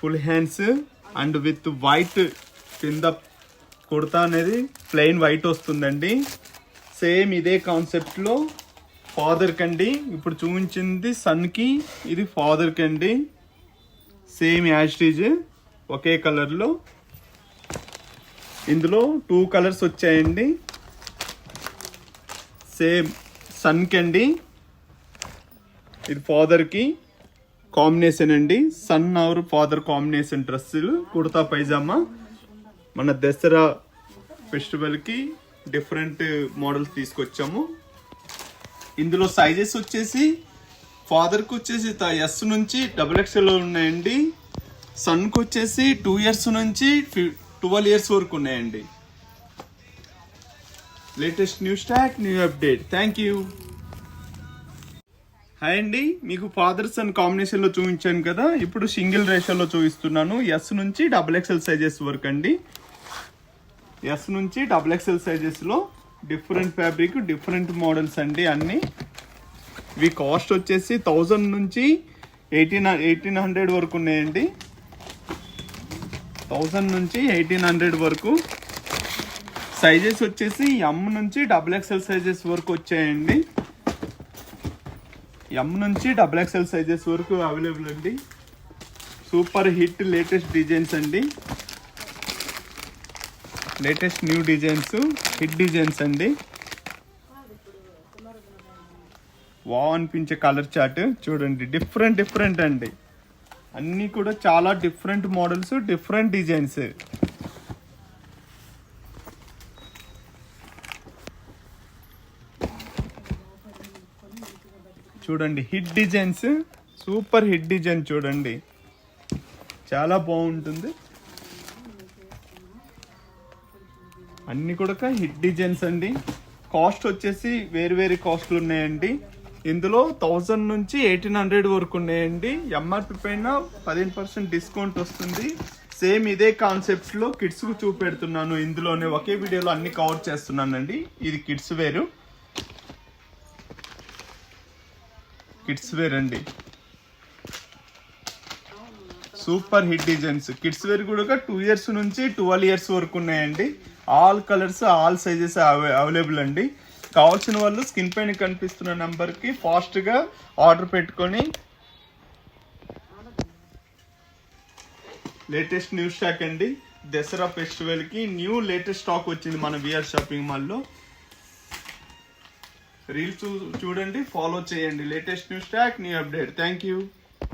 Full hands and with white కింద కుర్తా అనేది plain white వస్తుందండి. సేమ్ ఇదే కాన్సెప్ట్లో ఫాదర్కి అండి. ఇప్పుడు చూపించింది సన్కి, ఇది ఫాదర్కి అండి. సేమ్ యాస్టీజ్ ఒకే కలర్లో. ఇందులో 2 కలర్స్ వచ్చాయండి. సేమ్ సన్కి అండి, ఇది ఫాదర్కి కాంబినేషన్ అండి. సన్ ఆర్ ఫాదర్ కాంబినేషన్ డ్రెస్సులు, కుర్తా పైజామా. మన దసరా ఫెస్టివల్కి డిఫరెంట్ మోడల్స్ తీసుకొచ్చాము. ఇందులో సైజెస్ వచ్చేసి ఫాదర్కి వచ్చేసి ఎస్ నుంచి XXL ఉన్నాయండి. సన్కి వచ్చేసి 2 ఇయర్స్ నుంచి 12 ఇయర్స్ వరకు ఉన్నాయండి. Latest new stock, new update. Thank you. Hi అండి, మీకు ఫాదర్ సన్ కాంబినేషన్లో చూపించాను కదా, ఇప్పుడు సింగిల్ రేషియోలో చూపిస్తున్నాను. ఎస్ నుంచి XXL సైజెస్ వరకు అండి. ఎస్ నుంచి XXL సైజెస్లో డిఫరెంట్ ఫ్యాబ్రిక్, డిఫరెంట్ మోడల్స్ అండి అన్నీ. ఇవి కాస్ట్ వచ్చేసి 1000 నుంచి 1800 వరకు ఉన్నాయండి. 1000 నుంచి 1800 వరకు. సైజెస్ వచ్చేసి M నుంచి XXL సైజెస్ వరకు వచ్చాయండి. M నుంచి XXL సైజెస్ వరకు అవైలబుల్ అండి. సూపర్ హిట్ లేటెస్ట్ డిజైన్స్ అండి. Latest new designs, hit designs అండి. వావ్ అనిపించే కలర్ చార్ట్ చూడండి. డిఫరెంట్ అండి. అన్నీ కూడా చాలా డిఫరెంట్ మోడల్స్, డిఫరెంట్ డిజైన్స్. చూడండి hit designs, super hit design చూడండి, చాలా బాగుంటుంది. అన్ని కూడా హిట్ డిజైన్స్ అండి. కాస్ట్ వచ్చేసి వేరు కాస్ట్లు ఉన్నాయండి. ఇందులో 1000 నుంచి 1800 వరకు ఉన్నాయండి. ఎంఆర్పి పైన 15% డిస్కౌంట్ వస్తుంది. సేమ్ ఇదే కాన్సెప్ట్స్లో కిడ్స్కు చూపెడుతున్నాను. ఇందులోనే ఒకే వీడియోలో అన్ని కవర్ చేస్తున్నానండి. ఇది కిడ్స్ వేర్ అండి. Super hit designs. Kids wear కూడా 2 ఇయర్స్ నుంచి 12 ఇయర్స్ వరకు ఉన్నాయండి. All colours, all sizes available అండి. కావాల్సిన వాళ్ళు స్క్రీన్ పైన కనిపిస్తున్న నెంబర్కి ఫాస్ట్గా ఆర్డర్ పెట్టుకొని లేటెస్ట్ న్యూ స్టాక్ అండి. దసరా ఫెస్టివల్కి న్యూ లేటెస్ట్ స్టాక్ వచ్చింది మన విఆర్ షాపింగ్ మాల్లో. రీల్స్ చూడండి, ఫాలో చేయండి. Latest new stock, new update. Thank you.